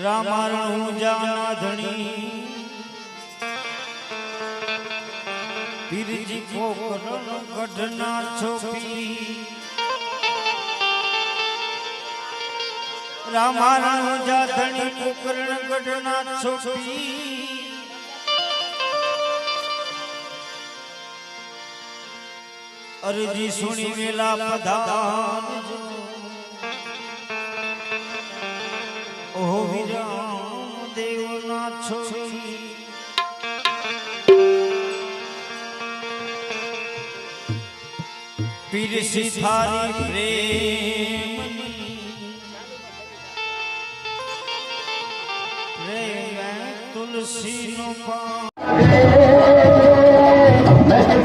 રામારણું જાના ધણી પીરજી પોકરણ ગઢના છોપી રામારણું જા ધણી પોકરણ ગઢના છોપી અરજી સુણી વેલા પધાન ઓહો વિરામ દેવના છોડી પીરસી થારી પ્રેમ તુલસી નો પાન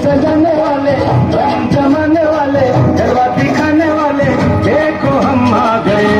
सजाने वाले रंग जमाने वाले जलवा दिखाने वाले देखो हम आ गए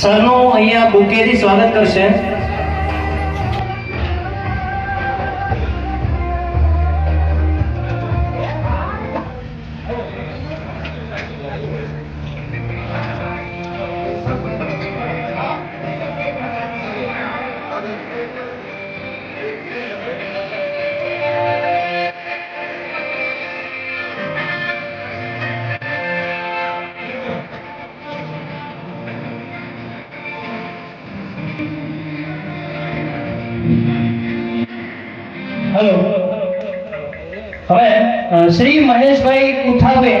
સરનો અહીંયા બુકેથી સ્વાગત કરશે. હેલો, હવે શ્રી મહેશભાઈ કુથાવે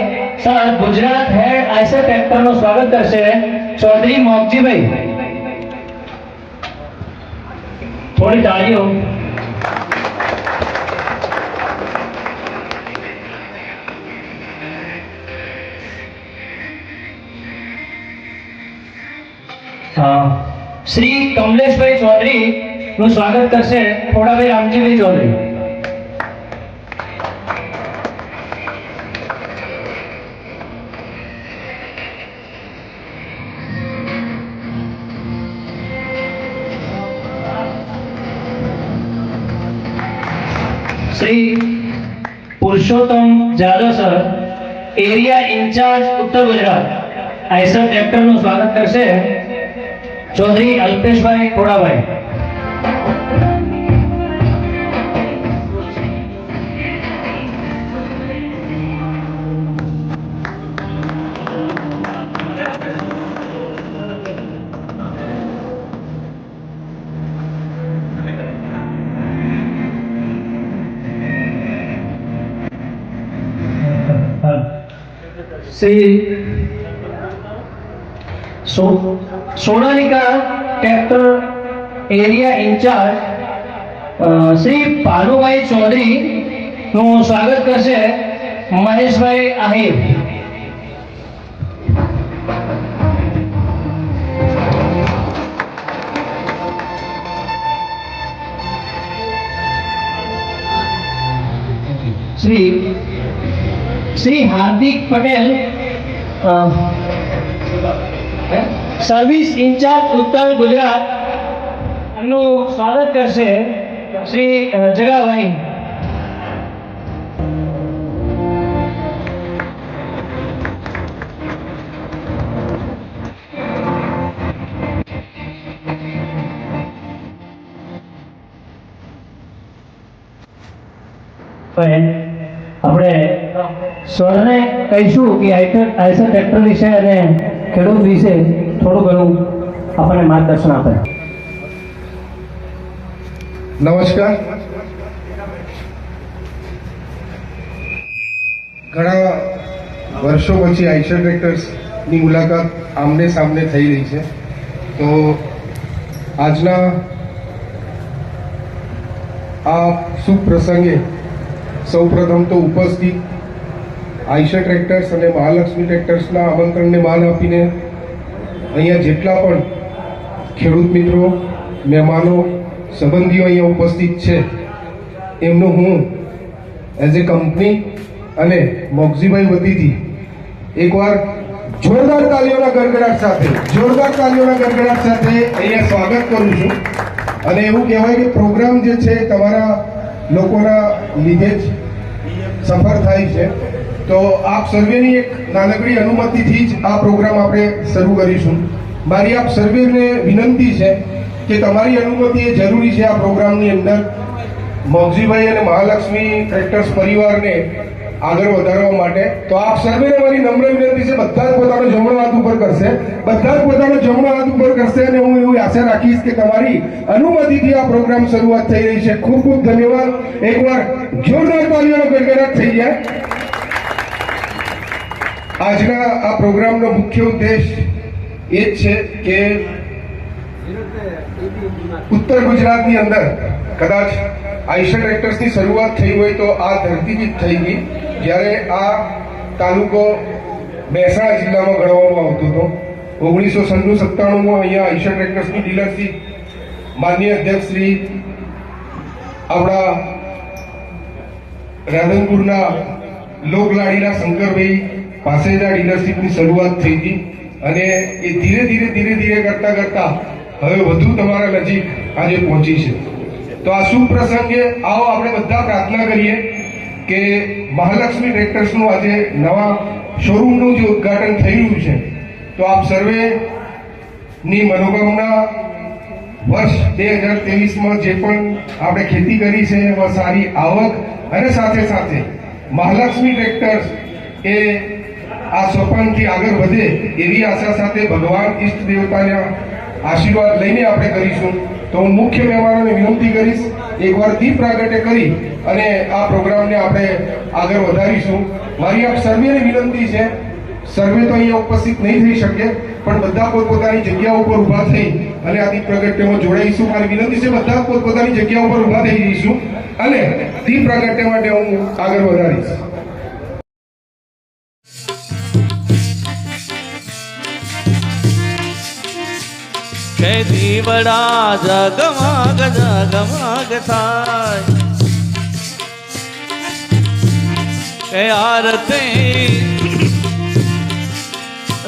સર ગુજરાત હેડ આઈસર ટ્રેક્ટરનું સ્વાગત કરશે ચૌધરી મોગજીભાઈ. થોડી તાળીઓ. શ્રી કમલેશભાઈ ચૌધરી નું સ્વાગત કરશે Thodabhai Ramjibhai Chaudhary. Shri Purushottam Jadav sir area incharge Uttar Gujarat Eicher tractor નું સ્વાગત કરશે Chaudhary Alpeshbhai Thodabhai. Shri Sonalika tractor area incharge Shri Bhanubhai Chaudhary નું સ્વાગત કરશે મહેશભાઈ આહિર. શ્રી હાર્દિક પટેલ સર્વિસ ઇન્ચાર્જ ઉત્તર ગુજરાત નું સ્વાગત કરશે શ્રી જગાભાઈ. આપણે સરને કહીશું કે આઈસર ટ્રેક્ટર વિશે અને ખેડૂત વિશે થોડું ઘણું આપણને માર્ગદર્શન આપે. નમસ્કાર. ઘણા વર્ષો પછી આઈસર ટ્રેક્ટર્સની મુલાકાત આમને સામને થઈ રહી છે. તો આજના આ શુભ પ્રસંગે સૌપ્રથમ તો ઉપસ્થિત આઈસર ટ્રેક્ટર્સ અને મહાલક્ષ્મી ટ્રેક્ટર્સના આમંત્રણને માન આપીને અહીંયા જેટલા પણ ખેડૂત મિત્રો, મહેમાનો, સંબંધીઓ અહીંયા ઉપસ્થિત છે એમનું હું એઝ એ કંપની અને મોગજીભાઈ વતીથી એકવાર જોરદાર તાલીઓના ગડગડાટ સાથે અહીંયા સ્વાગત કરું છું. અને એવું કહેવાય કે પ્રોગ્રામ જે છે તમારા લોકોના લીધે જ સફળ થાય છે. તો આપ સર્વેની એક નાનકડી અનુમતિથી જ આ પ્રોગ્રામ આપણે શરૂ કરીશું. મારી આપ સર્વેને વિનંતી છે કે તમારી અનુમતિ એ જરૂરી છે આ પ્રોગ્રામની અંદર મોગજીભાઈ અને મહાલક્ષ્મી ટ્રેક્ટર્સ પરિવારને આગળ વધારવા માટે. તો આપ સર્વેને મારી નમ્ર વિનંતી છે, બધા જ પોતાનો જમણો હાથ ઉપર કરશે અને હું એવી આશા રાખીશ કે તમારી અનુમતિથી આ પ્રોગ્રામ શરૂઆત થઈ રહી છે. ખૂબ ખૂબ ધન્યવાદ. એકવાર જોરદાર તાલીઓનો ગડગડાટ થઈ જાય. આજના આ પ્રોગ્રામનો મુખ્ય ઉદ્દેશ એ જ છે કે ઉત્તર ગુજરાતની અંદર કદાચ આઈસર ટ્રેક્ટર્સની શરૂઆત થઈ હોય તો આ ધરતીથી જ થઈ ગઈ. જ્યારે આ તાલુકો મહેસાણા જિલ્લામાં ગણવામાં આવતો હતો. 1997 અહીંયા આઈસર ટ્રેક્ટર્સની ડીલરશીપ માનનીય અધ્યક્ષ શ્રી આપણા રાધનપુરના લોકલાડીના શંકરભાઈ પાસે જ આ ડીલરશીપની શરૂઆત થઈ હતી. અને એ ધીરે ધીરે કરતા હવે વધુ તમારા નજીક આજે પહોંચી છે. તો આ શુભ પ્રસંગે આવો આપણે બધા પ્રાર્થના કરીએ કે મહાલક્ષ્મી ટ્રેક્ટર્સનું આજે નવા શોરૂમનું જે ઉદ્ઘાટન થઈ રહ્યું છે તો આપ સર્વેની મનોકામના વર્ષ 2023માં જે પણ આપણે ખેતી કરી છે એમાં સારી આવક અને સાથે મહાલક્ષ્મી ટ્રેક્ટર્સ એ આ સોપાનથી આગળ વધે એવી આશા સાથે ભગવાન ઈષ્ટ દેવતાના આશીર્વાદ લઈને આપણે કરીશું. તો હું મુખ્ય મહેમાનોને વિનંતી કરીશ એકવાર દીપ પ્રાગટ્ય કરી અને આ પ્રોગ્રામને આપણે આગળ વધારીશું. મારી આપ સર્વેને વિનંતી છે, સર્વે તો અહીંયા ઉપસ્થિત નહીં થઈ શકે પણ બધા પોતપોતાની જગ્યા ઉપર ઊભા થઈ અને આ દીપ પ્રાગટ્યમાં જોડાઈશું. મારી વિનંતી છે બધા પોતપોતાની જગ્યા ઉપર ઊભા થઈ જઈશું અને દીપ પ્રાગટ્ય માટે હું આગળ વધારીશ. કે દીવડા જગમગ થાય કે આરતી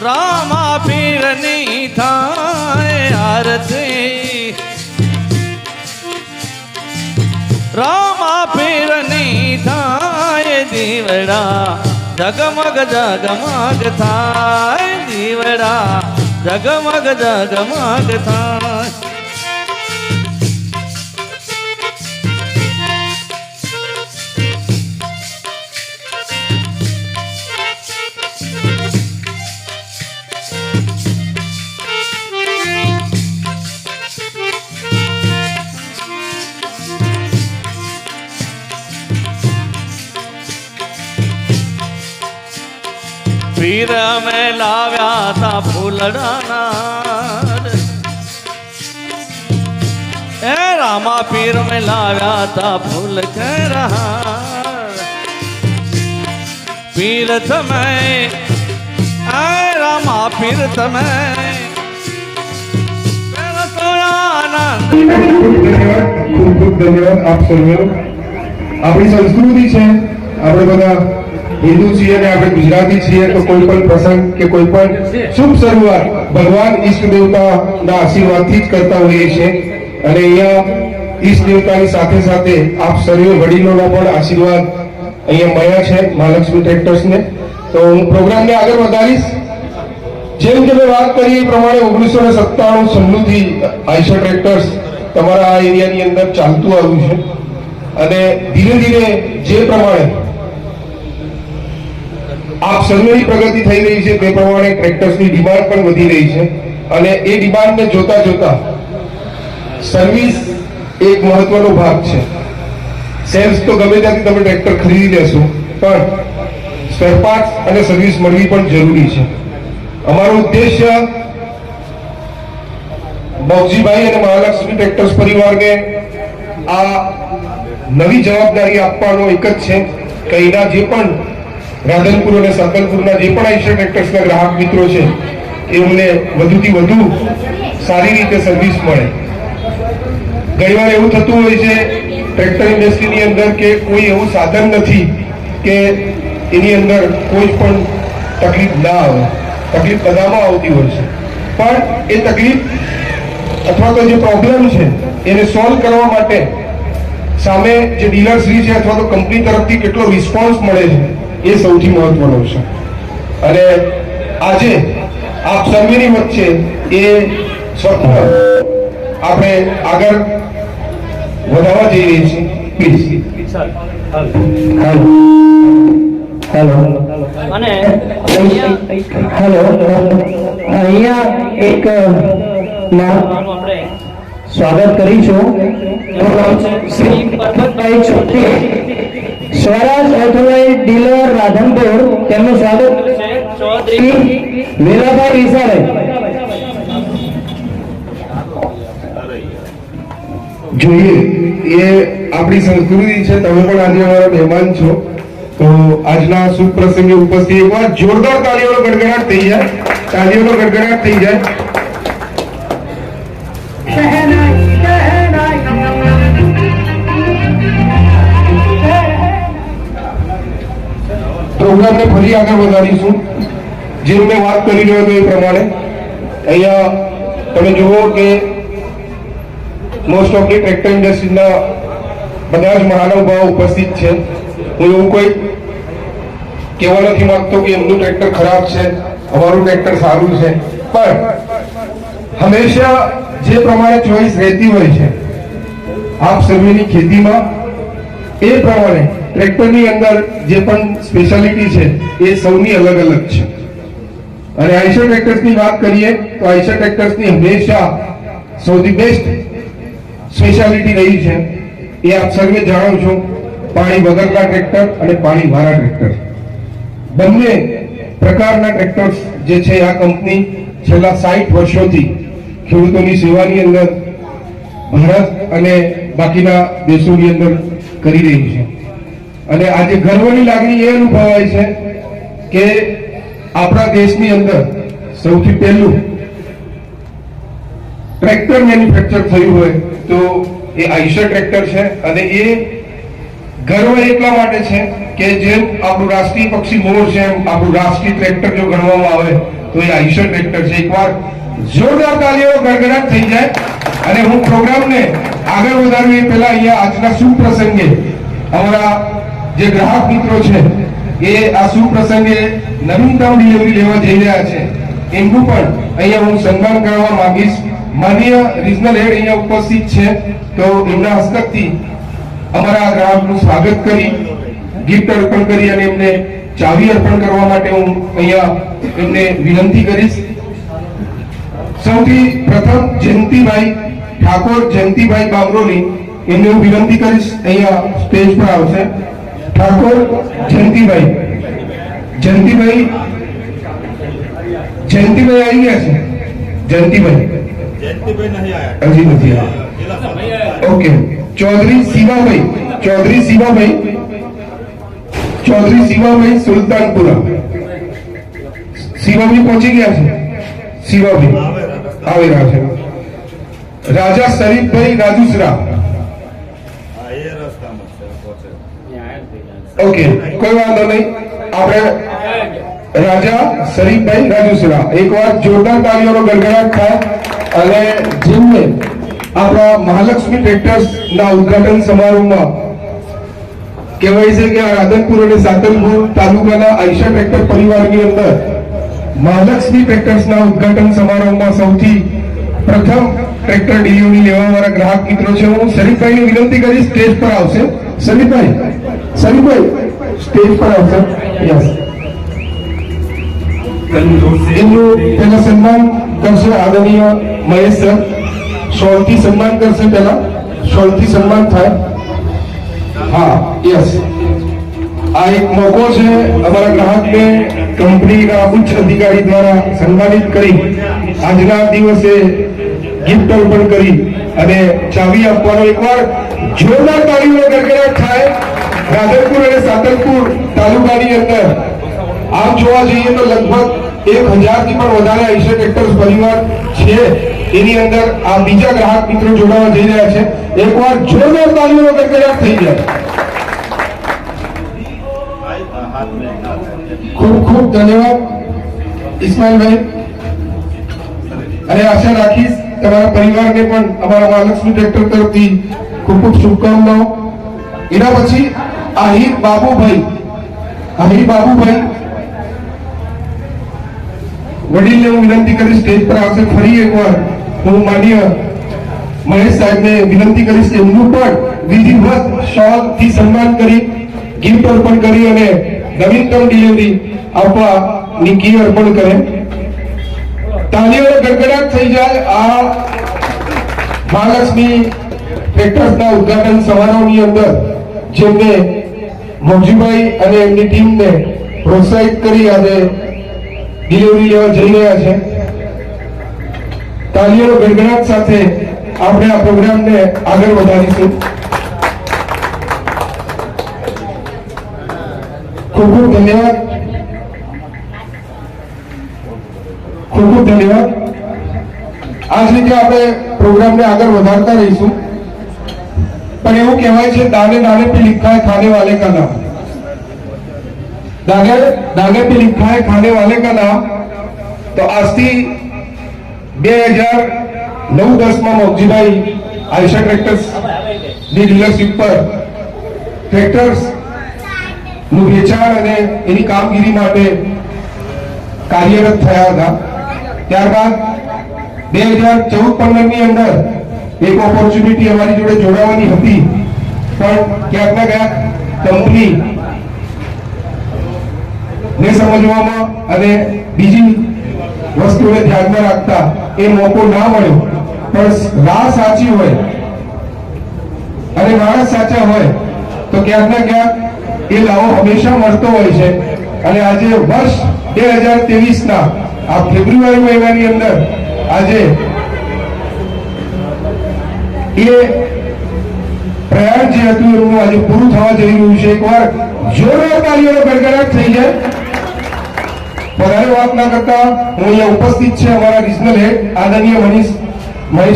રામા પીરની થાય આરતી રામા પીરની થાય દીવડા જગમગ થાય દીવડા જગમગ થાય. પીર અમે લાવ્યા તા ફૂલડાના એ રામા પીર અમે લાવ્યા તા ફૂલ કેરા પીર તમે એ રામા પીર તમે પેલા તો આનંદ ધન્યવાદ, ખૂબ ખૂબ ધન્યવાદ આપ સૌનો. આપણી સંસ્કૃતિ છે, આપણે બધા હિન્દુ છીએ અને આપણે ગુજરાતી છીએ, તો કોઈ પણ પ્રસંગ કે કોઈ પણ શુભ શરૂઆત ભગવાન ઈષ્ટ દેવતાના આશીર્વાદથી જ કરતા હોઈએ છીએ. અને અહીંયા ઈષ્ટ દેવતાની સાથે સાથે આપ સર્વે વડીલોના પણ આશીર્વાદ અહીંયા મળ્યા છે મહાલક્ષ્મી ટ્રેક્ટર્સને. તો હું પ્રોગ્રામને આગળ વધારીશ. જેમ કે મેં વાત કરી એ પ્રમાણે 1997 થી આઈશર ટ્રેક્ટર્સ તમારા આ એરિયાની અંદર ચાલતું આવ્યું છે. અને ધીરે ધીરે જે પ્રમાણે આપ સર્વેની પ્રગતિ થઈ રહી છે તે પ્રમાણે ટ્રેક્ટર્સની ડિમાન્ડ પણ વધી રહી છે. અને એ ડિમાન્ડને જોતા જોતા સર્વિસ એક મહત્વનો ભાગ છે. સેલ્સ તો ગમે ત્યાંથી તમે ટ્રેક્ટર ખરીદી લેશો, પણ સ્પેર પાર્ટ્સ અને સર્વિસ મળવી પણ જરૂરી છે. અમારો ઉદ્દેશ્ય મોગજીભાઈ અને મહાલક્ષ્મી ટ્રેક્ટર્સ પરિવારને આ નવી જવાબદારી આપવાનો એક જ છે કે અહીંના જે પણ રાધનપુર અને સાતલપુરના જે પણ આઈશર ટ્રેક્ટર્સના ગ્રાહક મિત્રો છે એમને વધુથી વધુ સારી રીતે સર્વિસ મળે. ઘણીવાર એવું થતું હોય છે ટ્રેક્ટર ઇન્ડસ્ટ્રીની અંદર કે કોઈ એવું સાધન નથી કે એની અંદર કોઈ પણ તકલીફ ના આવે. તકલીફ બધામાં આવતી હોય છે, પણ એ તકલીફ અથવા તો જે પ્રોબ્લેમ છે એને સોલ્વ કરવા માટે સામે જે ડીલરશ્રી છે અથવા તો કંપની તરફથી કેટલો રિસ્પોન્સ મળે છે એ સૌથી મહત્વનો છે. અને આજે આપ સર્વેની વચ્ચે એ સ્વપ્ન આપણે આગળ વધારવા જઈ રહી છીએ. પ્લીઝ. હેલો અને હેલો અહીંયા એક આપણે સ્વાગત કરીશું. એનું નામ છે શ્રી પરબતભાઈ ચૌધરી, સ્વરાજ ઓથોરાઇઝ ડીલર રાધનપુર. તેમનું સ્વાગત છે ચૌધરી વીરાભાઈ વિસારે. જોઈએ એ આપણી સંસ્કૃતિ છે. તમે પણ આજે અમારા મહેમાન છો, તો આજના શુભ પ્રસંગે ઉપસ્થિત એકવાર જોરદાર તાળીઓનો ગડગડાટ થઈ જાય. તાળીઓનો ગડગડાટ થઈ જાય. પ્રોગ્રામને ફરી આગળ વધારીશું. જેમ મેં વાત કરી રહ્યો હતો એ પ્રમાણે અહીંયા તમે જુઓ કે મોસ્ટ ઓફ ધી ટ્રેક્ટર ઇન્ડસ્ટ્રીના બધા જ મહાનુભાવો ઉપસ્થિત છે. હું એવું કોઈ કહેવા નથી માંગતો કે એમનું ટ્રેક્ટર ખરાબ છે, અમારું ટ્રેક્ટર સારું છે, પણ હંમેશા જે પ્રમાણે ચોઈસ રહેતી હોય છે આપ સર્વેની ખેતીમાં, એ પ્રમાણે ટ્રેક્ટરની અંદર જે પણ સ્પેશિયાલિટી છે એ સૌની અલગ અલગ છે. અને આઈશર ટ્રેક્ટર્સની વાત કરીએ તો આઈશર ટ્રેક્ટર્સની હંમેશા સૌથી બેસ્ટ સ્પેશિયાલિટી રહી છે એ આપ સર્વે જાણો છો, પાણી વગરના ટ્રેક્ટર અને પાણી વાળા ટ્રેક્ટર. બંને પ્રકારના ટ્રેક્ટર્સ જે છે આ કંપની છેલ્લા 60 વર્ષોથી ખેડૂતોની સેવાની અંદર ભારત અને બાકીના દેશોની અંદર કરી રહી છે. અને આજે ગર્વની લાગણી એ અનુભવાય છે કે આપણા દેશની અંદર સૌથી પહેલું ટ્રેક્ટર મેન્યુફેક્ચર થયું હોય તો એ આઈશર ટ્રેક્ટર છે. અને એ ગર્વ એટલા માટે છે કે જેમ આપણું રાષ્ટ્રીય પક્ષી મોર છે એમ આપણું રાષ્ટ્રીય ટ્રેક્ટર જો ગણવામાં આવે તો એ આઈશર ટ્રેક્ટર છે. એકવાર જોરદાર તાળીઓ ગડગડાટ થઈ જાય. અને હું પ્રોગ્રામને આગળ વધારવી એ પહેલા અહીંયા આજના શુભ પ્રસંગે અમારા જે ગ્રાહક મિત્રો છે એ આ શુભ પ્રસંગે નવીનતમ ડિલિવરી લેવા જઈ રહ્યા છે, એમનું પણ અહીંયા હું સન્માન કરવા માંગીશ. માનનીય રિજનલ હેડ અહીંયા ઉપસ્થિત છે, તો એમના હસ્તકથી અમારા ગ્રાહકનું સ્વાગત કરી, ગિફ્ટ અર્પણ કરી અને એમને ચાવી અર્પણ કરવા માટે હું અહીંયા એમને વિનંતી કરીશ. સૌથી પ્રથમ જયંતિભાઈ ઠાકોર, જયંતિભાઈ બામરોલી, એમને હું વિનંતી કરીશ અહીંયા સ્ટેજ પર આવશે. ઠાકોર જયંતિભાઈ જયંતિભાઈ આવી ગયા છે? જયંતિભાઈ હજી નથી આવ્યા. ઓકે. ચૌધરી શિવાભાઈ સુલતાનપુરા. શિવાભાઈ પહોંચી ગયા છે? શિવાભાઈ આવી રહ્યા છે. રાજા શરીફભાઈ રાજુસરા. ઓકે, કોઈ વાંધો નહીં. આપણે રાજા શરીફભાઈ રાજુસરા, એકવાર જોરદાર તાળીઓનો ગડગડાટ થાય. અને જેમને આપણા મહાલક્ષ્મી ટ્રેક્ટર્સ ના ઉદઘાટન સમારોહમાં કહેવાય છે કે આ રાધનપુર અને સાતલપુર તાલુકાના આયશા ટ્રેક્ટર પરિવારની અંદર મહાલક્ષ્મી ટ્રેક્ટર્સ ના ઉદઘાટન સમારોહમાં સૌથી પ્રથમ ટ્રેક્ટર ડિલિવરી લેવા વાળા ગ્રાહક મિત્રો છે. હું શરીફભાઈને વિનંતી કરીશ સ્ટેજ પર આવશે. શરીફભાઈ સ્ટેજ પર આવશે. યસ, એમનું પહેલા સન્માન કરશે આદરણીય મહેશ સર. શોલથી સન્માન કરશે. પહેલા શોલથી સન્માન થાય. હા, યસ. આ એક મોકો છે અમારા ગ્રાહકને કંપનીના ઉચ્ચ અધિકારી દ્વારા સન્માનિત કરી આજના દિવસે ગિફ્ટ અર્પણ કરી અને ચાવી આપવાનો. એકવાર જોરદાર તાળીઓનો ગડગડાટ થાય. રાધનપુર અને સાતલપુર તાલુકાની અંદર આમ જોવા જઈએ તો લગભગ 1000 થી પણ વધારે આયશા ટ્રેક્ટર્સ પરિવાર છે. એની અંદર આ બીજા ગ્રાહક મિત્રો જોડાવા જઈ રહ્યા છે. એકવાર જોરદાર તાળીઓનો ગડગડાટ થઈ જાય. ખૂબ ખૂબ ધન્યવાદ ઇસ્માઇલભાઈ. અને આશા રાખીશ તમારા પરિવારને પણ અમારા મહાલક્ષ્મી ટ્રેક્ટર તરફથી ખૂબ ખૂબ શુભકામનાઓ. એના પછી આહિર બાબુભાઈ વડીલને હું વિનંતી કરીશ સ્ટેજ પર આવશે. ફરી એકવાર હું માનીય મહેશ સાહેબને વિનંતી કરીશ એમનું પણ વિધિવત શોલ થી સન્માન કરી ગિફ્ટ અર્પણ કરી અને નવીનતમ ડિલિવરી આપવાની કી અર્પણ કરે. તાળીઓનો ગડગડાટ થઈ જાય. આ મહાલક્ષ્મી ટ્રેક્ટર્સના ઉદઘાટન સમારોહની અંદર જેમને મોજીભાઈ અને એમની ટીમને પ્રોત્સાહિત કરી આજે ડિલિવરી લેવા જઈ રહ્યા છે. તાળીઓનો ગડગડાટ સાથે આપણે આ પ્રોગ્રામને આગળ વધારીશું. ખૂબ ખૂબ ધન્યવાદ. આ જ રીતે આપણે પ્રોગ્રામને આગળ વધારતા રહીશું. પણ એવું કહેવાય છે દાને દાને पे लिखा है खाने वाले का नाम. दाने दाने पे लिखा है खाने वाले का नाम. તો આજથી 2009-10 માં મોગજીભાઈ આયશા ટ્રેક્ટર્સ ની ડીલરશીપ પર ટ્રેક્ટર્સ નું વેચાણ અને એની કામગીરી માટે કાર્યરત થયા હતા. ત્યારબાદ 2014-15 ની અંદર એક ઓપોર્ચ્યુનિટી અમારી જોડે જોડાવાની હતી, પણ ક્યાંક ના ક્યાંક કંપની ને સમજવામાં અને બીજી વસ્તુને ધ્યાનમાં રાખતા એ મોકો ના મળ્યો. પણ રાહ સાચી હોય અને માણસ સાચા હોય તો ક્યાંક ના ક્યાંક એ લાવો હંમેશા મળતો હોય છે. અને આજે વર્ષ 2023 ના આ ફેબ્રુઆરી મહિનાની અંદર આજે એ પ્રયાણ જે હતું એનું આજે પૂરું થવા જઈ રહ્યું છે. એકવાર જોરદાર તાળીઓનો ગડગડાટ થઈ જાય. વધારે વાત ના કરતા હું અહીંયા ઉપસ્થિત છે અમારા રિજનલ હેડ આદરણીય મહેશ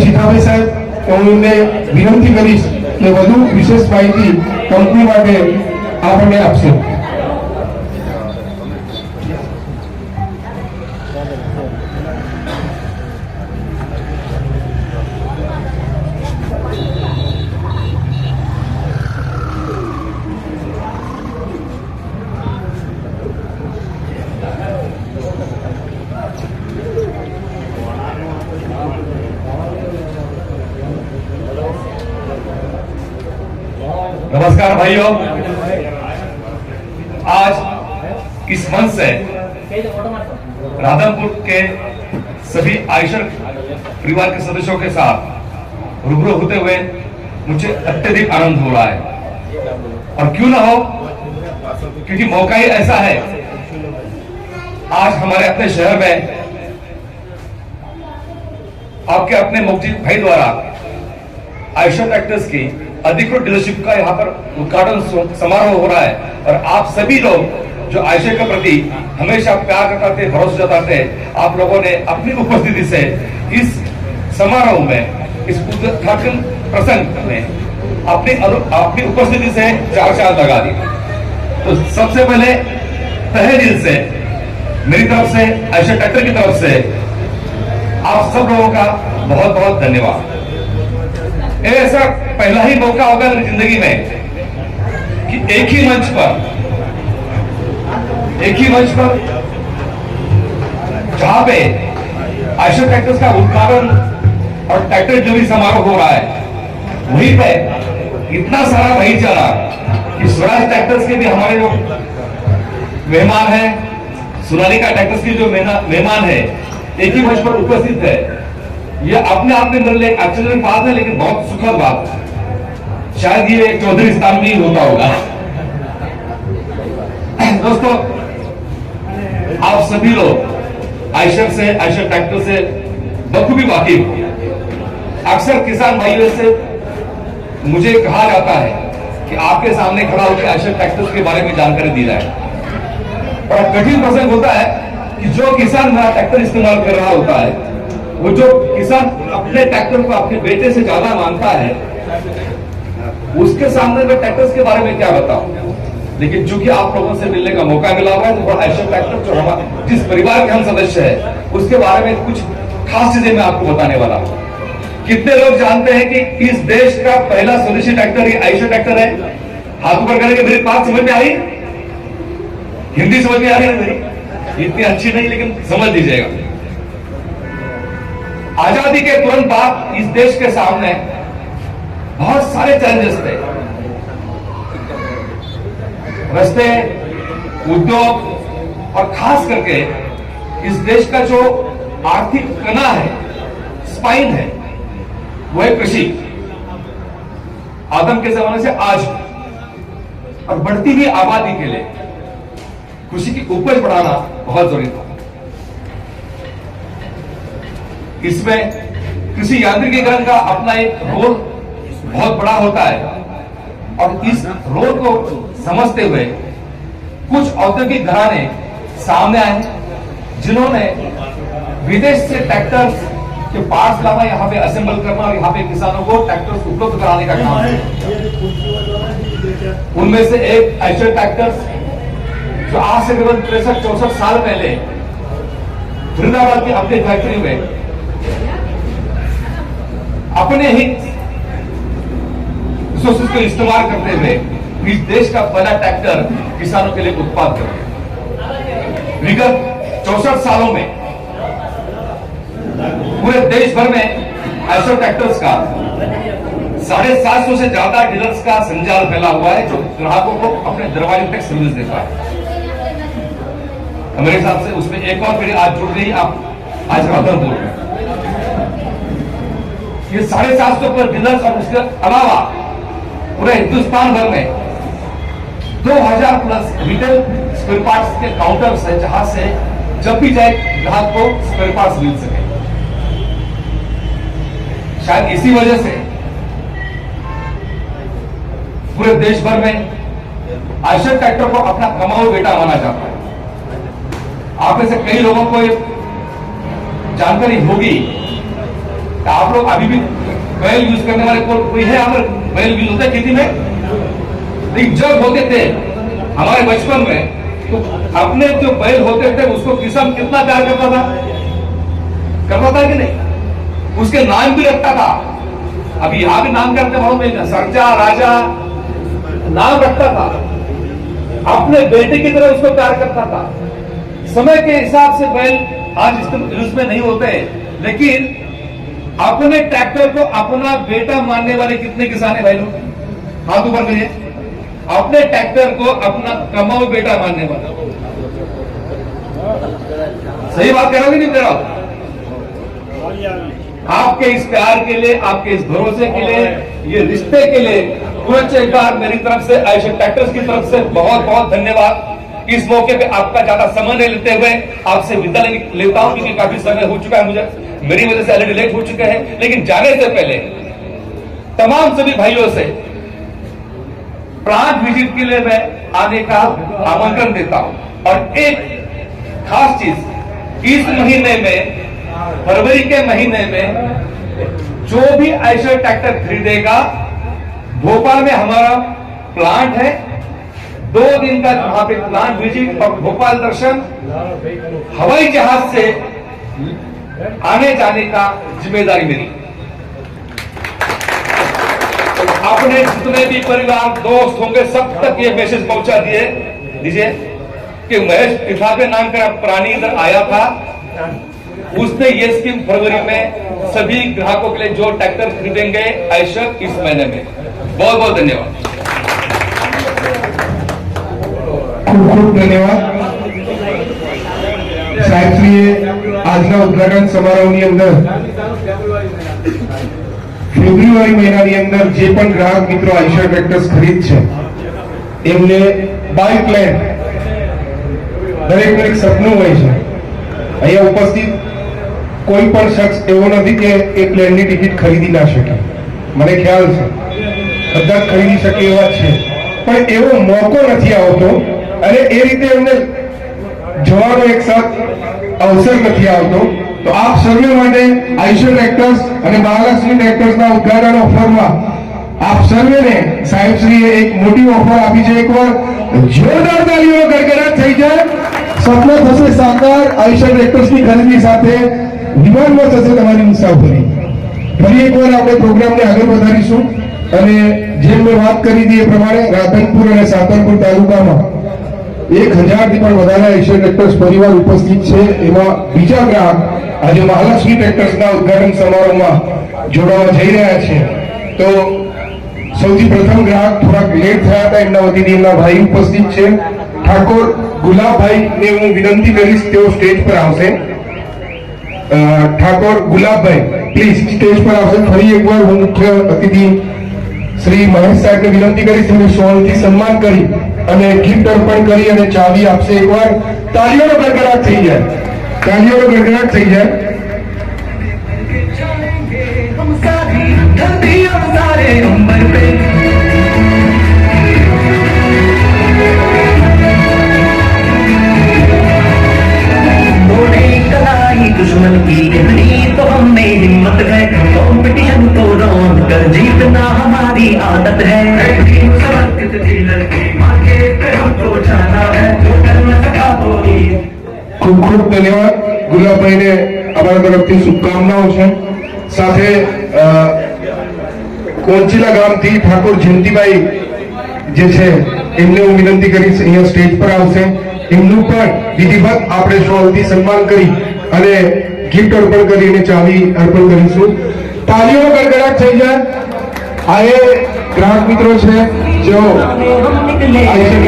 સીતાભાઈ સાહેબ. હું એમને વિનંતી કરીશ કે વધુ વિશેષ માહિતી કંપની માટે આપણને આપશે. नमस्कार भाइयों, आज इस मंच से राधनपुर के सभी आयशर परिवार के सदस्यों के साथ रूबरू होते हुए मुझे अत्यधिक आनंद हो रहा है. और क्यों ना हो, क्योंकि मौका ही ऐसा है. आज हमारे अपने शहर में आपके अपने मुक्तिजीत भाई द्वारा आयशर ट्रैक्टर्स की अधिकृत डीलरशिप का यहाँ पर उद्घाटन समारोह हो रहा है और आप सभी लोग जो आयशर के प्रति हमेशा प्यार जताते, भरोसा जताते, आप लोगों ने अपनी उपस्थिति से इस समारोह में, इस उद्घाटन प्रसंग में अपनी उपस्थिति से चार चांद लगा दी। तो सबसे पहले तहे दिल से मेरी तरफ से, आयशर ट्रैक्टर की तरफ से आप सब लोगों का बहुत बहुत धन्यवाद। ऐसा पहला ही मौका होगा मेरी जिंदगी में कि एक ही मंच पर जहां पे आयशर ट्रैक्टर्स का उद्घाटन और ट्रैक्टर डिलीवरी समारोह हो रहा है, वहीं पे इतना सारा भाईचारा कि स्वराज ट्रैक्टर्स के भी हमारे जो मेहमान हैं, सोनालिका ट्रैक्टर्स के जो मेहमान है, एक ही मंच पर उपस्थित है। यह अपने आप में मेरे लिए आश्चर्य बात है, लेकिन बहुत सुखद बात है। शायद ये चौधरी स्थान में ही होता होगा। दोस्तों, आप सभी लोग आयशर ट्रैक्टर से बखूबी वाकिफ हो। अक्सर किसान भाइयों से मुझे कहा जाता है कि आपके सामने खड़ा होकर आयशर ट्रैक्टर्स के बारे में जानकारी दी जाए। बड़ा कठिन प्रसंग होता है कि जो किसान मेरा ट्रैक्टर इस्तेमाल कर रहा होता है, वो जो किसान अपने ट्रैक्टर को अपने बेटे से ज्यादा मानता है, उसके सामने मैं ट्रैक्टर्स के बारे में क्या बताऊं। लेकिन चूंकि आप लोगों से मिलने का मौका मिला हुआ है, तो आयशर ट्रैक्टर जो हमारे जिस परिवार के हम सदस्य हैं, उसके बारे में कुछ खास चीजें मैं आपको बताने वाला हूं। कितने लोग जानते हैं कि इस देश का पहला स्वदेशी ट्रैक्टर ये आयशर ट्रैक्टर है? हाथ ऊपर करेंगे। मेरी बात समझ में आ रही? हिंदी समझ में आ रही है मेरी? इतनी अच्छी नहीं, लेकिन समझ लीजिएगा। आजादी के तुरंत बाद इस देश के सामने बहुत सारे चैलेंजेस थे। रस्ते, उद्योग और खास करके इस देश का जो आर्थिक कना है, स्पाइन है, वो है कृषि। आदम के जमाने से आज और बढ़ती हुई आबादी के लिए कृषि की उपज बढ़ाना बहुत जरूरी था। इसमें कृषि यांत्रिकीकरण का अपना एक रोल बहुत बड़ा होता है और इस रोल को समझते हुए कुछ औद्योगिक घराने सामने आए, जिन्होंने विदेश से ट्रैक्टर्स के पार्ट्स लाना, यहाँ पे असेंबल करना और यहाँ पे किसानों को ट्रैक्टर्स उपलब्ध कराने का काम किया। उनमें से एक आयशर ट्रैक्टर्स, जो आज से करीबन 63-64 साल पहले फरीदाबाद की अपनी फैक्ट्री में अपने ही रिसोर्सेज को इस्तेमाल करते हुए इस देश का पहला ट्रैक्टर किसानों के लिए उत्पाद कर विगत 64 सालों में पूरे देश भर में आयशर ट्रैक्टर्स का 750 से ज्यादा डीलर्स का संजाल फैला हुआ है, जो ग्राहकों को अपने दरवाजे तक सर्विस देता है। मेरे हिसाब से उसमें एक और पीढ़ी आज जुड़ गई, आप आज राधनपुर में ये 750 पर डीलर्स और उसके अलावा पूरे हिंदुस्तान भर में 2000 प्लस रिटेल स्पेयर पार्ट्स के काउंटर्स है, जहां से जब भी जाए ग्राहक को स्पेयर पार्ट्स मिल सके। शायद इसी वजह से पूरे देश भर में आयशर ट्रैक्टर को अपना कमाऊ बेटा माना जाता है। आप में से कई लोगों को जानकारी होगी कि आप लोग अभी भी बैल यूज करने वाले कोई है? यहाँ पर बैल यूज होता है खेती में? लेकिन जब होते थे हमारे बचपन में, तो अपने जो बैल होते थे उसको किसान कितना प्यार करता था कि नहीं? उसके नाम भी रखता था। अभी यहां भी नाम करते बहुत, सरजा राजा नाम रखता था। अपने बेटे की तरह उसको प्यार करता था। समय के हिसाब से बैल आज यूज में नहीं होते, लेकिन अपने ट्रैक्टर को अपना बेटा मानने वाले कितने किसान है भाई लोग? हाथ ऊपर करिए। अपने ट्रैक्टर को अपना कमाऊ बेटा मानने वाला। सही बात कह रहा हूं कि नहीं कह रहा हूं? आपके इस प्यार के लिए, आपके इस भरोसे के लिए, ये रिश्ते के लिए पुनः एक बार मेरी तरफ से, आयशर ट्रैक्टर्स की तरफ से बहुत बहुत धन्यवाद। इस मौके पे आपका ज्यादा समय नहीं लेते हुए आपसे विदा लेता हूं, क्योंकि काफी समय हो चुका है मुझे। मेरी वजह से ऑलरेडी लेट हो चुके हैं, लेकिन जाने से पहले तमाम सभी भाइयों से प्लांट विजिट के लिए मैं आने का आमंत्रण देता हूं। और एक खास चीज, इस महीने में, फरवरी के महीने में जो भी आयशर ट्रैक्टर खरीदेगा, भोपाल में हमारा प्लांट है, 2 दिन का वहां पे प्लांट विजिट और भोपाल दर्शन, हवाई जहाज से आने जाने का जिम्मेदारी मेरी। आपने जितने भी परिवार दोस्त होंगे सब तक ये मैसेज पहुंचा दीजिए कि महेश पिथा के नाम का प्राणी इधर आया था, उसने ये स्कीम फरवरी में सभी ग्राहकों के लिए जो ट्रैक्टर खरीदेंगे आयशर इस महीने में। बहुत बहुत धन्यवाद। ખૂબ ખૂબ ધન્યવાદ સાહેબશ્રીએ આજના ઉદ્ઘાટન સમારોહની અંદર ફેબ્રુઆરી મહિનાની અંદર જે પણ ગ્રાહક મિત્રો આઈશર ટ્રેક્ટર્સ ખરીદશે એમને બાય પ્લેન, દરેકનું એક સપનું હોય છે। અહીંયા ઉપસ્થિત કોઈ પણ શખ્સ એવો નથી કે એ પ્લેનની ટિકિટ ખરીદી ના શકે, મને ખ્યાલ છે બધા જ ખરીદી શકે એવા છે, પણ એવો મોકો નથી આવતો અને એ રીતે એમને જવાનો એક સાથ અવસર નથી આવતો। તો આપ સર્વે માટે આઈશર ટ્રેક્ટર્સ અને મહાલક્ષ્મી ટ્રેક્ટર્સના ઉદ્ઘાટન ઓફરમાં આપ સર્વેને સાહેબશ્રીએ એક મોટી ઓફર આપી છે। એકવાર જોરદાર તાળીઓનો ગડગડાટ થઈ જાય। સપના થશે સાકાર, આઈશર ટ્રેક્ટર્સની ખરીદી સાથે વિમાનમાં થશે તમારી મુસાફરી। ફરી એકવાર આપણે પ્રોગ્રામને આગળ વધારીશું અને જેમ મેં વાત કરી હતી એ પ્રમાણે રાધનપુર અને સાતરપુર તાલુકામાં 1000 થી પણ વધારે આઈશર ટ્રેક્ટર્સ પરિવાર ઉપસ્થિત છે। એમાં બીજા ગ્રાહક આજે મહાલક્ષ્મી ટ્રેક્ટર્સના ઉદ્ઘાટન સમારોહમાં જોડાવા જઈ રહ્યા છે। તો સૌથી પ્રથમ ગ્રાહક થોડાક લેટ થયા હતા, એમના વતીથી એમના ભાઈ ઉપસ્થિત છે। ઠાકોર ગુલાબભાઈને હું વિનંતી કરીશ તેઓ સ્ટેજ પર આવશે। ઠાકોર ગુલાબભાઈ પ્લીઝ સ્ટેજ પર આવશે। ફરી એકવાર હું મુખ્ય અતિથિ શ્રી મહેશ સાહેબને વિનંતી કરીશ એમને શોલથી સન્માન કરી અને ગિફ્ટ અર્પણ કરી અને ચાવી આપશે। એકવાર તાળીઓનો ગડગડાટ થઈ જાય, તાળીઓનો ગડગડાટ થઈ જાય। हम सारी धरतियों सारे उम्र पे तोड़े कलाई दुश्मन की इतनी तो हमें हिम्मत है, कंपटीशन को रौंद कर जीतना हमारी आदत है। समर्पित थी लड़की माँ के पैरों को जाना है, जो कर न सका वो ही। ખૂબ ખૂબ ધન્યવાદ ગુલાબભાઈને અમારા તરફથી શુભકામનાઓ છે। સાથે કોંચીલા ગામથી ઠાકોર જયંતિભાઈ જે છે એમને હું વિનંતી કરીશ અહીંયા સ્ટેજ પર આવશે। એમનું પણ વિધિવત આપણે શોલથી સન્માન કરી અને ગિફ્ટ અર્પણ કરીને ચાવી અર્પણ કરીશું। તાળીઓનો ગડગડાટ થઈ જાય। આ એ ગ્રાહક મિત્રો છે જેઓ આઈશર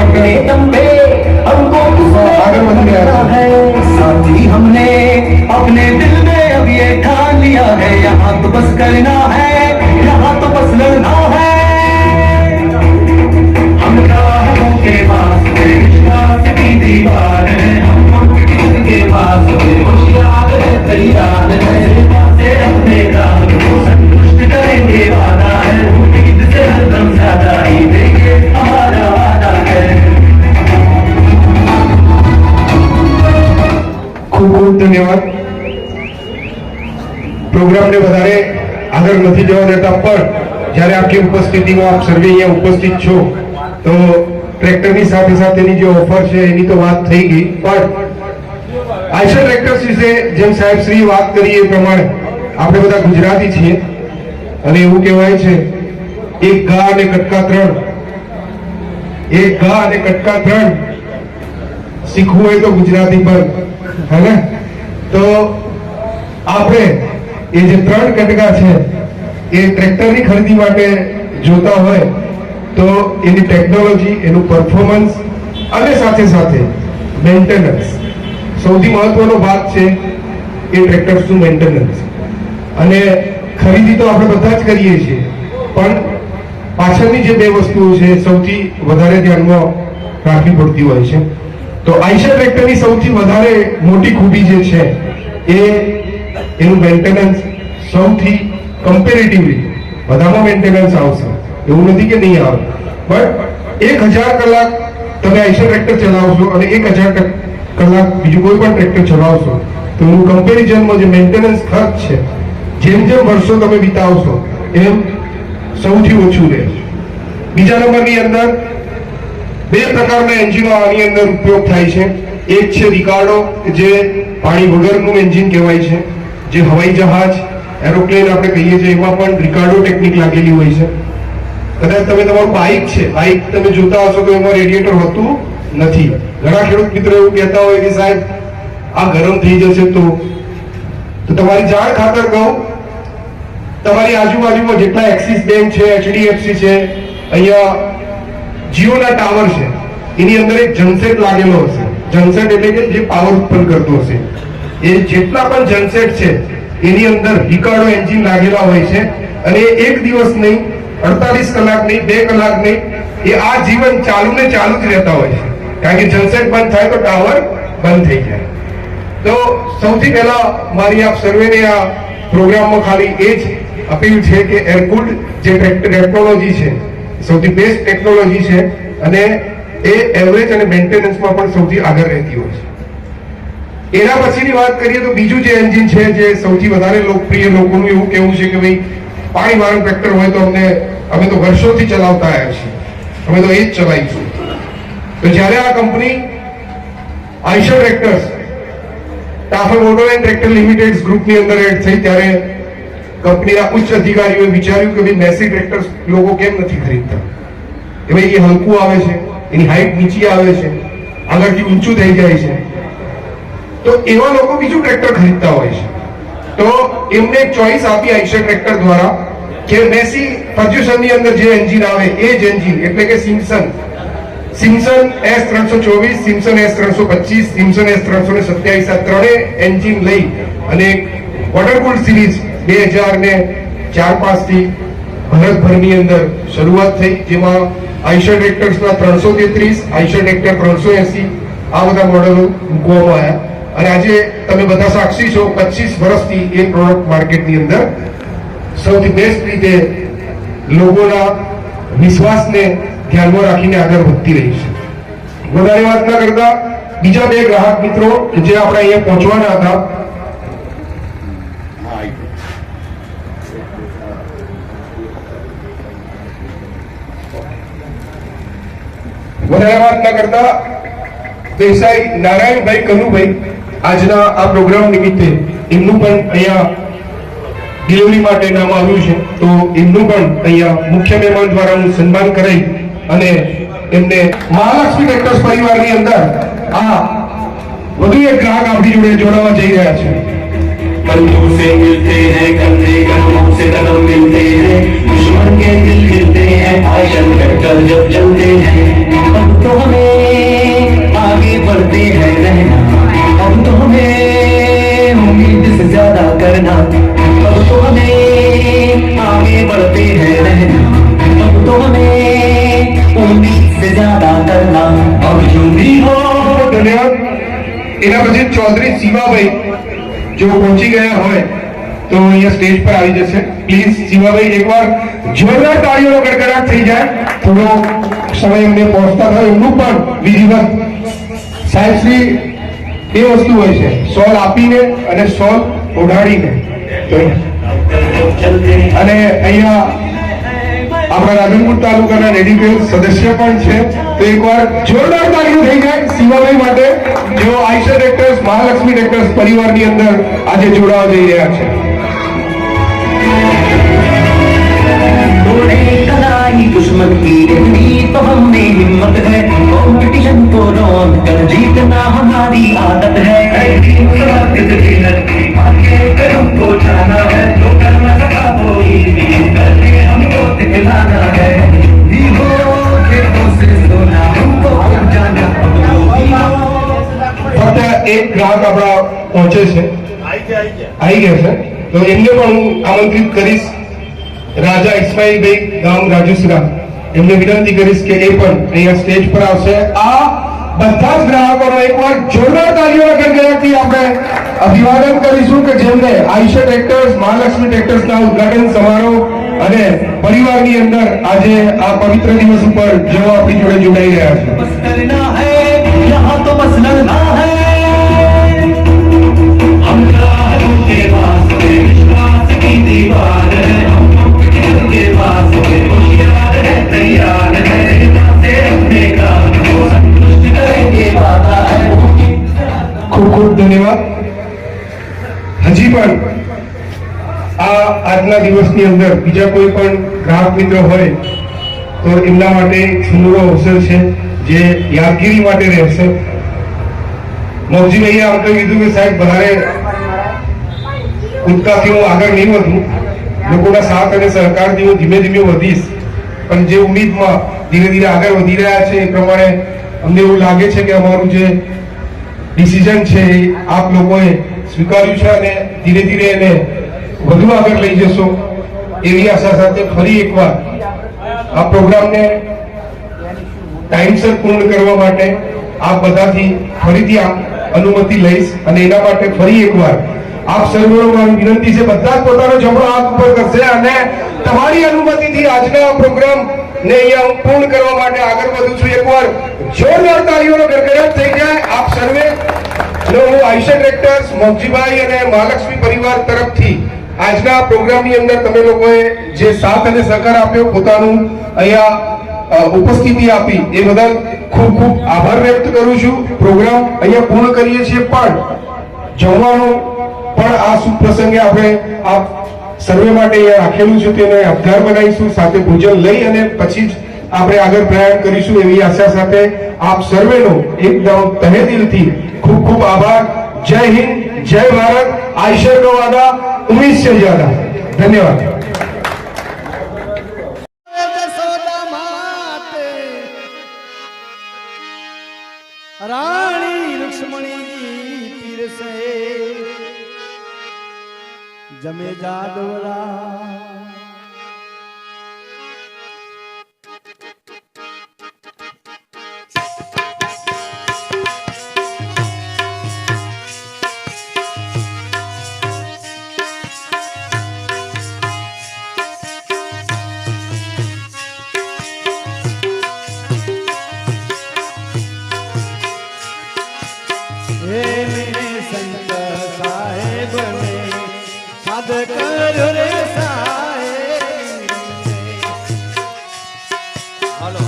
आगे बढ़ गया है। साथी हमने अपने दिल में अब ये ठान लिया है, यहाँ तो बस करना है, यहाँ तो बस लड़ना है। हम राहों के पास विश्वास की दीवार है, हम कंपटीशन के पास होशियार है, तैयार है, से अपने काम को संतुष्ट करेंगे, वादा है उम्मीद से हरदम ज्यादा ही देंगे, हमारा वादा है। ખૂબ ખૂબ ધન્યવાદ। પ્રોગ્રામને વધારે આગળ નથી જવા દેતા, પણ જ્યારે આપની ઉપસ્થિતિમાં આપ સર્વે અહીંયા ઉપસ્થિત છો તો ટ્રેક્ટરની સાથે સાથેની જે ઓફર છે એની તો વાત થઈ ગઈ, પણ આઈશર ટ્રેક્ટર્સ વિશે જેમ સાહેબ શ્રી વાત કરી એ પ્રમાણે આપણે બધા ગુજરાતી છીએ અને એવું કહેવાય છે એક ઘા અને કટકા ત્રણ, એક ઘા અને કટકા ત્રણ શીખવું હોય તો ગુજરાતી પર है ना। तो આપણે એ જે 3 કટકા છે એ ટ્રેક્ટરની ખરીદી માટે જોતા હોય તો એની ટેકનોલોજી, એનું પરફોર્મન્સ અને સાથે સાથે મેન્ટેનન્સ સૌથી મહત્વનો ભાગ છે એ ટ્રેક્ટર્સનું મેન્ટેનન્સ। અને ખરીદી તો આપણે બધા જ કરીએ છીએ, પણ પાછળની જે બે વસ્તુઓ છે સૌથી વધારે ધ્યાનમાં રાખવી પડતી હોય છે। તો આઈશર ટ્રેક્ટરની સૌથી વધારે મોટી ખૂબી જે છે એ એનું મેન્ટેનન્સ સૌથી કમ્પેરેટિવલી બધામાં મેન્ટેનન્સ આવશે, એવું નથી કે નહીં આવે, બટ 1000 કલાક તમે આઈશર ટ્રેક્ટર ચલાવશો અને 1000 કલાક બીજું કોઈ પણ ટ્રેક્ટર ચલાવશો તો એનું કમ્પેરિઝનમાં જે મેન્ટેનન્સ ખર્ચ છે જેમ જેમ વર્ષો તમે વિતાવશો એમ સૌથી ઓછું રહે છે. બીજા નંબરની અંદર બે પ્રકારના એન્જિનો આની અંદર ઉપયોગ થાય છે. એક છે રિકાર્ડો, જે પાણી વગરનું એન્જિન કહેવાય છે, જે હવાઈ જહાજ એરોપ્લેન આપણે કહીએ છીએ એમાં પણ રિકાર્ડો ટેકનિક લાગેલી હોય છે. કદાચ તમે તમારું બાઇક તમે જોતા હશો તો એમાં રેડિએટર હોતું નથી. ઘણા ખેડૂત મિત્રો એવું કહેતા હોય કે સાહેબ આ ગરમ થઈ જશે તો તમારી જાણ ખાતર કહું, તમારી આજુબાજુમાં જેટલા એક્સિસ બેંક છે, HDFC છે, અહીંયા જીઓના ટાવર છે, એની અંદર એક જનસેટ લાગેલો હશે. જનસેટ એટલે કે જે પાવર ઉત્પન્ન કરતો હશે. એ જેટલા પણ જનસેટ છે એની અંદર રિકાર્ડો એન્જિન લાગેલા હોય છે અને એક દિવસ નહીં, 48 કલાક નહીં, 2 કલાક નહીં, એ આ જીવન ચાલુ ને ચાલુ જ રહેતા હોય છે. કારણ કે જનસેટ બંધ થાય તો ટાવર બંધ થઈ જાય. તો સૌથી પહેલા મારી આપ સર્વેને આ પ્રોગ્રામમાં ખાલી એ જ અપીલ છે કે એરકુલ્ડ જે ટેકનોલોજી છે સૌથી બેસ્ટ ટેકનોલોજી છે અને એ એવરેજ અને મેન્ટેનન્સમાં પણ સૌથી આગળ રહેતી હોય છે. એના પછીની વાત કરીએ તો બીજું જે એન્જિન છે જે સૌથી વધારે લોકપ્રિય લોકોનું એવું કહેવું છે કે ભાઈ પાણીવાળું ટ્રેક્ટર હોય તો અમે તો વર્ષોથી ચલાવતા આવ્યા છીએ, અમે તો એ જ ચલાવીશું. તો જ્યારે આ company Eicher tractors TAFE motor and tractor limited ગ્રુપની અંદર એડ થઈ ત્યારે કંપનીના ઉચ્ચ અધિકારીઓએ વિચાર્યું કે ભાઈ મેસી ટ્રેક્ટર્સ લોકો કેમ નથી ખરીદતા, કે ભાઈ એ હલકું આવે છે, એની હાઈટ નીચી આવે છે, આગળથી ઊંચું થઈ જાય છે, તો એવા લોકો બીજું ટ્રેક્ટર ખરીદતા હોય છે. તો એમને એક ચોઈસ આપી આઈશર ટ્રેક્ટર દ્વારા કે મેસી ફર્ગ્યુસનની અંદર જે એન્જિન આવે એ જ એન્જિન એટલે કે Simpson S324, Simpson S325, Simpson S327 આ ત્રણેય એન્જિન લઈ અને વોટરકૂલ્ડ સિરીઝ 2004-5 થી ભારતભરની અંદર શરૂઆત થઈ, જેમાં આઈશર ટ્રેક્ટર્સના 333, આઈશર ટ્રેક્ટર 380 આ બધા મોડેલો મૂકવામાં આવ્યા અને આજે તમે બધા સાક્ષી છો 25 વર્ષથી એ પ્રોડક્ટ માર્કેટની અંદર સૌથી બેસ્ટ રીતે લોકોના વિશ્વાસને ધ્યાનમાં રાખીને આગળ વધતી રહી છે. વધારે વાત ના કરતા બીજા બે ગ્રાહક મિત્રો કે જે આપણે અહીંયા પહોંચવાના હતા, વધારે વાત ના કરતા દેસાઈ નારાયણભાઈ કનુભાઈ આજના આ પ્રોગ્રામ નિમિત્તે એમનું પણ અહીંયા ડિલિવરી માટે નામ આવ્યું છે, તો એમનું પણ અહીંયા મુખ્ય મહેમાન દ્વારા હું સન્માન કરાઈ અને એમને મહાલક્ષ્મી ટ્રેક્ટર્સ પરિવારની અંદર આ વધુ એક ગ્રાહક આપણી જોડે જોડાવા જઈ રહ્યા છે. बंधु से मिलते हैं, कंधे कदमों से कदम मिलते हैं, दुश्मन के दिल खिलते हैं, आयशर ट्रैक्टर जब चलते हैं. अब तो हमें आगे बढ़ते हैं रहना, अब तो हमें उम्मीद से ज्यादा करना, अब तो हमें आगे बढ़ते हैं रहना, अब तो हमें उम्मीद से ज्यादा करना, अब जो भी हो. ધન્યવાદ. એના પછી ચૌધરી શિવાભાઈ જો પહોંચી ગયા હોય તો અહીંયા સ્ટેજ પર આવી જશે. પ્લીઝ શિવાભાઈ એકવાર જોરદાર તાળીઓનો ગડગડાટ થઈ જાય, થોડો સમય એમને પહોંચતા થાય એમનું પણ વિધિવત. સાહેબ શ્રી એ વસ્તુ હોય છે સોલ આપીને અને સોલ ઓઢાડીને. અને અહીંયા આપણા રાધનપુર તાલુકાના રેડિકલ સદસ્ય પણ છે, તો એકવાર જોરદાર તાળીઓ થઈ જાય શિવાભાઈ માટે જેઓ આઈશર ટ્રેક્ટર્સ મહાલક્ષ્મી ટ્રેક્ટર્સ પરિવારની અંદર આજે જોડાવા જઈ રહ્યા છે. दुश्मन की इतनी तो हम में हिम्मत है, कॉम्पिटिशन को रौंद कर जीतना हमारी आदत है. हमको जाना है तो करना सका कोई भी करके हमको दिखलाना है. हमको जाना ફક્ત એક ગ્રાહક આપણા પહોંચે છે, આવી ગયા છે, તો એમને પણ હું આમંત્રિત કરીશ. રાજા ઇસ્માઇલભાઈ ગામ રાજુસરા, એમને વિનંતી કરીશ કે એ પણ અહીંયા સ્ટેજ પર આવશે. આ બધા જ ગ્રાહકોનો એકવાર જોરદાર તાળીઓના ગડગડાટથી આપણે અભિવાદન કરીશું કે જેમને આયુષ્ય ટ્રેક્ટર્સ મહાલક્ષ્મી ટ્રેક્ટર્સના ઉદ્ઘાટન સમારોહ અને પરિવારની અંદર આજે આ પવિત્ર દિવસ ઉપર જેઓ આપણી જોડે જોડાઈ રહ્યા છે. बस करना है यहाँ तो बस लड़ना है हम राहों के वास्ते विश्वास की दीवार है हम मुमकिन के वास्ते होशियार है तैयार है से अपने काम को संतुष्ट करेंगे वादा है ખૂબ ખૂબ ધન્યવાદ. હજી પણ આ આજના દિવસની અંદર બીજા કોઈ પણ ગ્રાહક મિત્ર હોય તો એમના માટે સુંદર અવસર છે જે યાદગીરી માટે રહેશે. મોગજીભાઈએ આમ તો કીધું કે સાહેબ વધારે ઉત્સાહથી હું આગળ નહીં વધું, લોકોના સાથ અને સહકારથી હું ધીમે ધીમે વધીશ, પણ જે ઉમ્મીદમાં ધીરે ધીરે આગળ વધી રહ્યા છે એ પ્રમાણે અમને એવું લાગે છે કે અમારું જે ડિસિઝન છે એ આપ લોકોએ સ્વીકાર્યું છે અને ધીરે ધીરે એને વધુ આગળ લઈ જશો એવી આશા સાથે ફરી એકવાર આ પ્રોગ્રામને ટાઈમસર પૂર્ણ કરવા માટે આપ બધાથી ફરીથી અનુમતિ લઈશ અને એના માટે ફરી એકવાર આપ સર્વનો મારી વિનંતી છે બધા જ પોતાનો જમણો હાથ ઉપર કરશે અને તમારી અનુમતિથી આજના પ્રોગ્રામ ને અહીંયા હું પૂર્ણ કરવા માટે આગળ વધું છું. એકવાર જોરદાર તાળીઓનો ગડગડાટ થઈ જાય આપ સર્વે નો હું આયુષ્ય ટ્રેક્ટર્સ મોગજીભાઈ અને મહાલક્ષ્મી પરિવાર તરફથી આજના પ્રોગ્રામની અંદર તમે લોકોએ જે સાથ અને સહકાર આપ્યો, પોતાનું અહીંયા ઉપસ્થિતિ આપી એ બદલ ખૂબ ખૂબ આભાર વ્યક્ત કરું છું. પ્રોગ્રામ અહીંયા પૂર્ણ કરીએ છીએ પણ જમવાનું પણ આ શુભ પ્રસંગે આપણે આ સર્વે માટે અહીંયા રાખેલું છે તેને યાદગાર બનાવીશું, સાથે ભોજન લઈ અને પછી જ આપણે આગળ પ્રયાણ કરીશું એવી આશા સાથે આપ સર્વેનો એકદમ તહે દિલથી ખૂબ ખૂબ આભાર. જય હિન્દ, જય ભારત. આયુષ્ય કો વાદા, ઉમ્મીદ से ज्यादा. ધન્યવાદ. જશોદા માતે રાણી રુક્ષ્મણી પીરસે જમે જાદવરા હે મેરે સંત સાહેબ ને સાદ કર રે સાહેબ. હાલો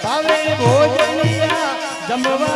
ભાવે ભોજનિયા જમવા